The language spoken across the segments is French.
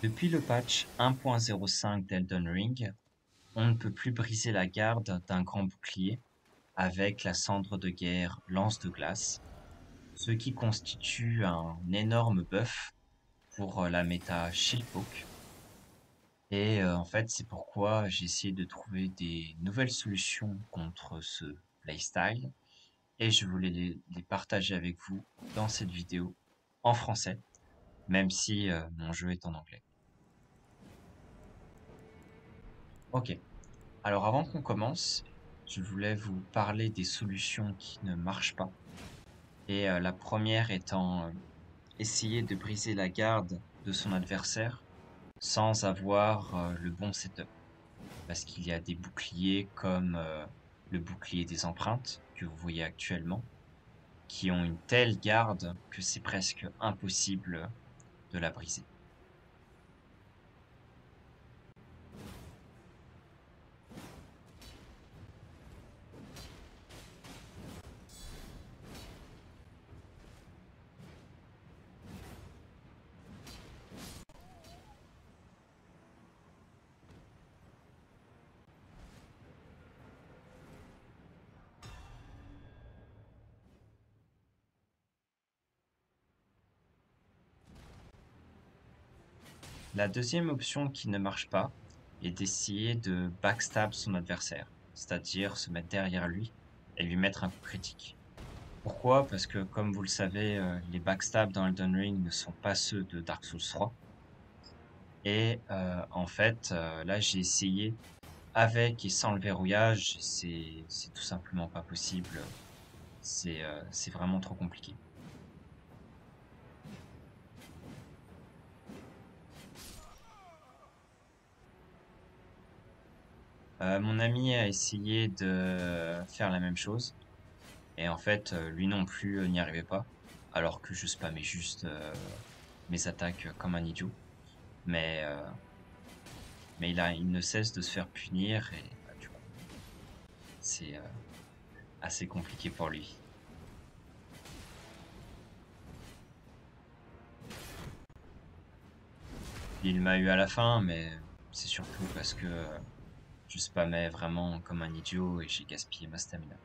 Depuis le patch 1.05 d'Elden Ring, on ne peut plus briser la garde d'un grand bouclier avec la cendre de guerre lance de glace, ce qui constitue un énorme buff pour la méta Shieldpoke. Et en fait, c'est pourquoi j'ai essayé de trouver des nouvelles solutions contre ce playstyle et je voulais les partager avec vous dans cette vidéo en français, même si mon jeu est en anglais. Ok. Alors avant qu'on commence, je voulais vous parler des solutions qui ne marchent pas. Et la première étant essayer de briser la garde de son adversaire sans avoir le bon setup. Parce qu'il y a des boucliers comme le bouclier des empreintes que vous voyez actuellement, qui ont une telle garde que c'est presque impossible de la briser. La deuxième option qui ne marche pas est d'essayer de backstab son adversaire, c'est-à-dire se mettre derrière lui et lui mettre un coup critique. Pourquoi? Parce que comme vous le savez, les backstabs dans Elden Ring ne sont pas ceux de Dark Souls 3. Et en fait, là j'ai essayé avec et sans le verrouillage, c'est tout simplement pas possible. C'est vraiment trop compliqué. Mon ami a essayé de faire la même chose. Et en fait, lui non plus n'y arrivait pas, alors que je spammais juste mes attaques comme un idiot. Mais, euh, mais il ne cesse de se faire punir et bah, du coup, c'est assez compliqué pour lui. Il m'a eu à la fin, mais c'est surtout parce que je spammais vraiment comme un idiot et j'ai gaspillé ma stamina.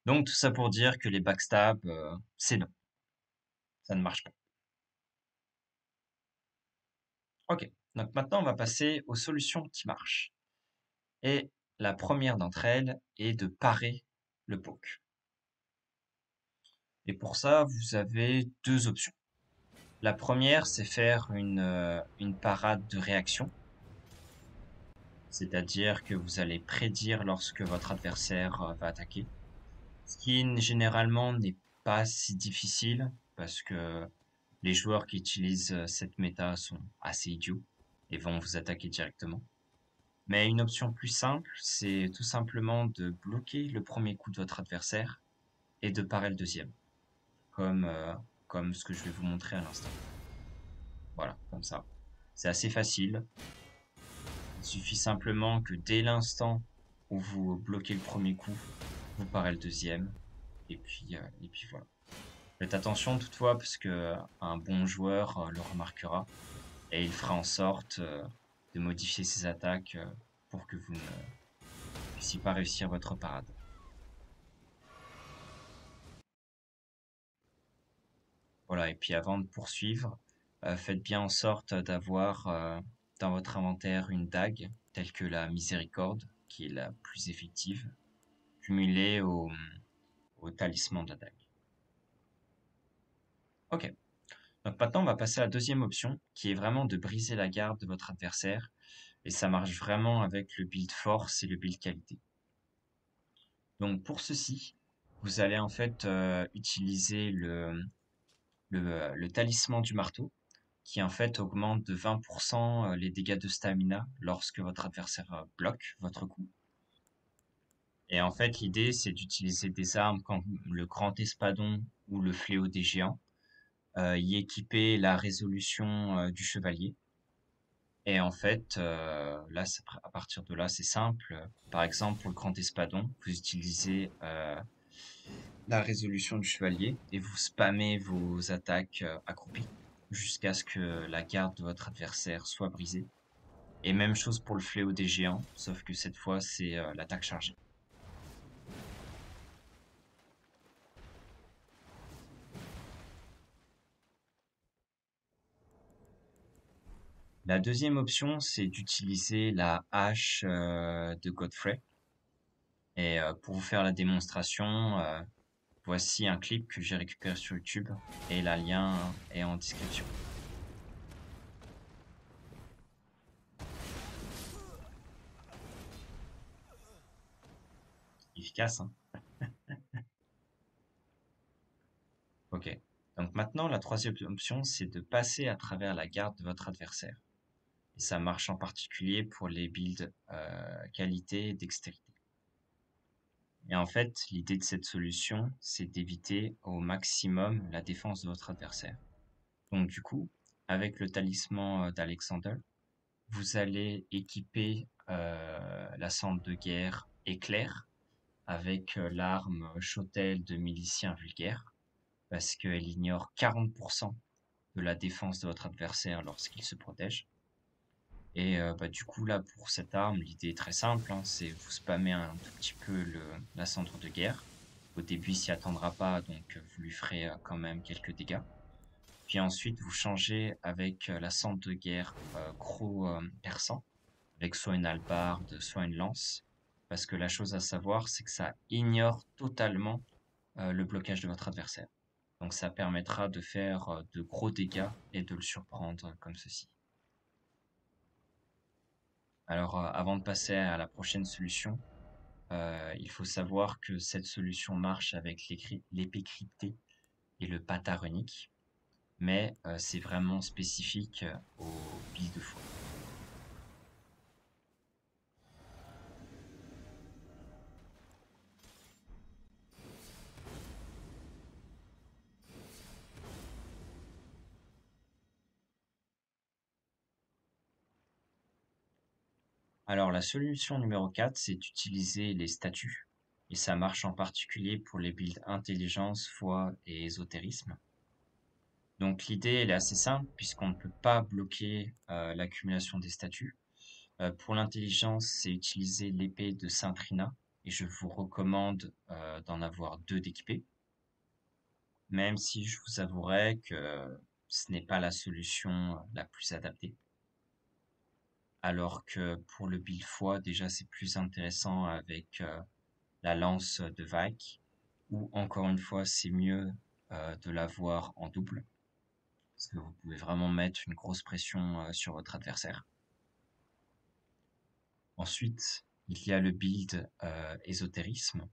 Donc tout ça pour dire que les backstabs, c'est non, ça ne marche pas. Ok, donc maintenant on va passer aux solutions qui marchent. Et la première d'entre elles est de parer le poke. Et pour ça, vous avez deux options. La première, c'est faire une parade de réaction, c'est-à-dire que vous allez prédire lorsque votre adversaire va attaquer, ce qui généralement n'est pas si difficile parce que les joueurs qui utilisent cette méta sont assez idiots et vont vous attaquer directement. Mais une option plus simple, c'est tout simplement de bloquer le premier coup de votre adversaire et de parer le deuxième, comme, comme ce que je vais vous montrer à l'instant. Voilà, comme ça. C'est assez facile. Il suffit simplement que dès l'instant où vous bloquez le premier coup, vous parez le deuxième, et puis voilà. Faites attention toutefois, parce que un bon joueur le remarquera, et il fera en sorte de modifier ses attaques pour que vous ne puissiez pas réussir votre parade. Voilà, et puis avant de poursuivre, faites bien en sorte d'avoir dans votre inventaire une dague, telle que la miséricorde, qui est la plus effective, cumulée au talisman de la dague. Ok, donc maintenant on va passer à la deuxième option, qui est vraiment de briser la garde de votre adversaire, et ça marche vraiment avec le build force et le build qualité. Donc pour ceci, vous allez en fait utiliser le talisman du marteau, qui en fait augmente de 20% les dégâts de stamina lorsque votre adversaire bloque votre coup. Et en fait, l'idée, c'est d'utiliser des armes comme le grand espadon ou le fléau des géants, y équiper la résolution du chevalier. Et en fait, là, à partir de là, c'est simple. Par exemple, pour le grand espadon, vous utilisez la résolution du chevalier et vous spammez vos attaques accroupies. jusqu'à ce que la garde de votre adversaire soit brisée. Et même chose pour le fléau des géants, sauf que cette fois c'est l'attaque chargée. La deuxième option, c'est d'utiliser la hache de Godfrey. Et pour vous faire la démonstration, voici un clip que j'ai récupéré sur YouTube et le lien est en description. Efficace, hein? Ok. Donc maintenant, la troisième option, c'est de passer à travers la garde de votre adversaire. Et ça marche en particulier pour les builds qualité et dextérité. Et en fait, l'idée de cette solution, c'est d'éviter au maximum la défense de votre adversaire. Donc du coup, avec le talisman d'Alexander, vous allez équiper la cendre de guerre éclair avec l'arme Chotel de milicien vulgaire, parce qu'elle ignore 40% de la défense de votre adversaire lorsqu'il se protège. Et du coup, là, pour cette arme, l'idée est très simple, hein, c'est vous spammez un tout petit peu la cendre de guerre. Au début, il s'y attendra pas, donc vous lui ferez quand même quelques dégâts. Puis ensuite, vous changez avec la cendre de guerre croc perçant, avec soit une hallebarde, soit une lance. Parce que la chose à savoir, c'est que ça ignore totalement le blocage de votre adversaire. Donc ça permettra de faire de gros dégâts et de le surprendre comme ceci. Alors avant de passer à la prochaine solution, il faut savoir que cette solution marche avec l'épée cryptée et le patard runique, mais c'est vraiment spécifique aux billes de foi. Alors la solution numéro 4, c'est d'utiliser les statues, et ça marche en particulier pour les builds intelligence, foi et ésotérisme. Donc l'idée, elle est assez simple, puisqu'on ne peut pas bloquer l'accumulation des statues. Pour l'intelligence, c'est utiliser l'épée de Saint-Trina, et je vous recommande d'en avoir deux d'équipés, même si je vous avouerai que ce n'est pas la solution la plus adaptée. Alors que pour le build foi, déjà c'est plus intéressant avec la lance de Vague, ou encore une fois, c'est mieux de l'avoir en double, parce que vous pouvez vraiment mettre une grosse pression sur votre adversaire. Ensuite, il y a le build ésotérisme,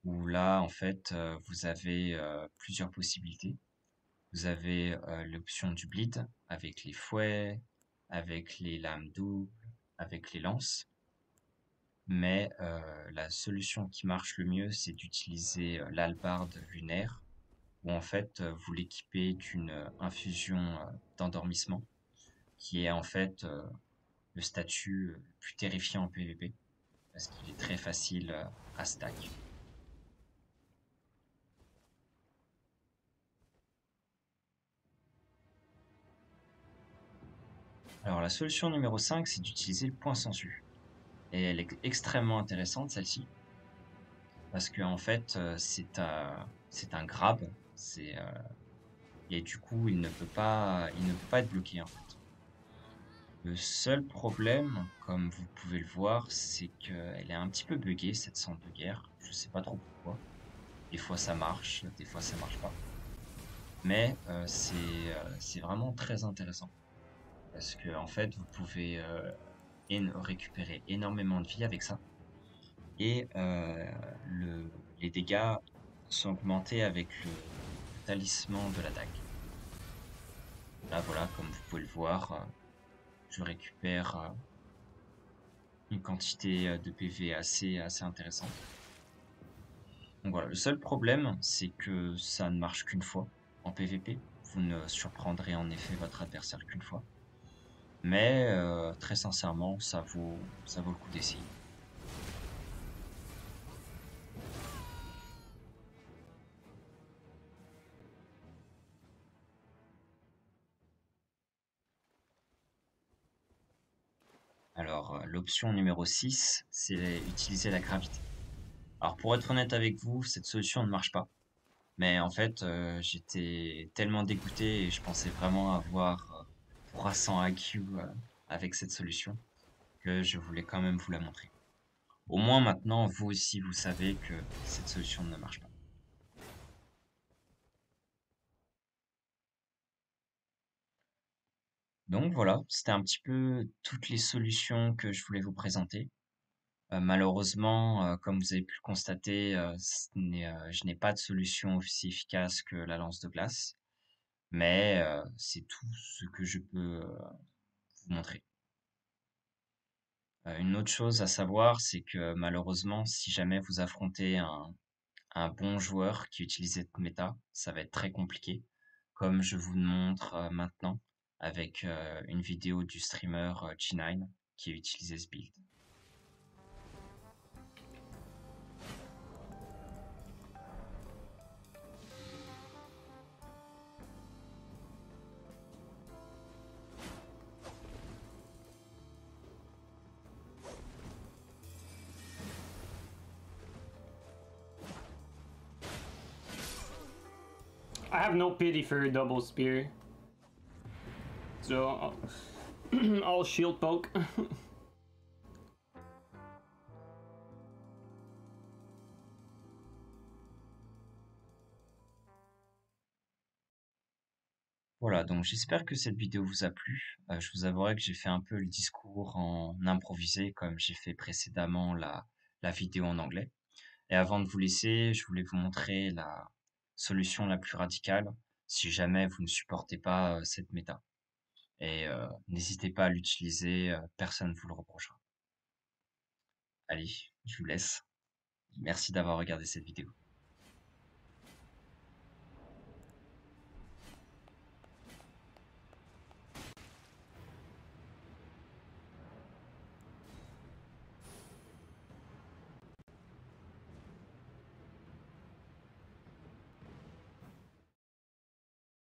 où là, en fait, vous avez plusieurs possibilités. Vous avez l'option du bleed, avec les fouets, avec les lames doubles, avec les lances. Mais la solution qui marche le mieux, c'est d'utiliser l'hallebarde lunaire, où en fait vous l'équipez d'une infusion d'endormissement, qui est en fait le statut le plus terrifiant en PvP, parce qu'il est très facile à stack. Alors la solution numéro 5, c'est d'utiliser le point sensu. Et elle est extrêmement intéressante celle-ci, parce que en fait c'est un grab, et du coup il ne peut pas être bloqué en fait. Le seul problème, comme vous pouvez le voir, c'est qu'elle est un petit peu buggée, cette cendre de guerre. Je sais pas trop pourquoi. Des fois ça marche, des fois ça marche pas. Mais c'est vraiment très intéressant. Parce que en fait, vous pouvez récupérer énormément de vie avec ça. Et les dégâts sont augmentés avec le talisman de la dague. Là voilà, comme vous pouvez le voir, je récupère une quantité de PV assez intéressante. Donc voilà, le seul problème, c'est que ça ne marche qu'une fois en PvP. Vous ne surprendrez en effet votre adversaire qu'une fois. Mais très sincèrement, ça vaut le coup d'essayer. Alors, l'option numéro 6, c'est utiliser la gravité. Alors, pour être honnête avec vous, cette solution ne marche pas. Mais en fait, j'étais tellement dégoûté et je pensais vraiment avoir 300 IQ avec cette solution que je voulais quand même vous la montrer. Au moins maintenant, vous aussi, vous savez que cette solution ne marche pas. Donc voilà, c'était un petit peu toutes les solutions que je voulais vous présenter. Malheureusement, comme vous avez pu le constater, je n'ai pas de solution aussi efficace que la lance de glace, mais c'est tout ce que je peux vous montrer. Une autre chose à savoir, c'est que malheureusement, si jamais vous affrontez un bon joueur qui utilise cette méta, ça va être très compliqué, comme je vous le montre maintenant avec une vidéo du streamer G9 qui a utilisé ce build. I have no pity for a double spear. So I'll shield poke. Voilà, donc j'espère que cette vidéo vous a plu. Je vous avouerai que j'ai fait un peu le discours en improvisé, comme j'ai fait précédemment la vidéo en anglais. Et avant de vous laisser, je voulais vous montrer la solution la plus radicale si jamais vous ne supportez pas cette méta. Et n'hésitez pas à l'utiliser, personne ne vous le reprochera. Allez, je vous laisse. Merci d'avoir regardé cette vidéo.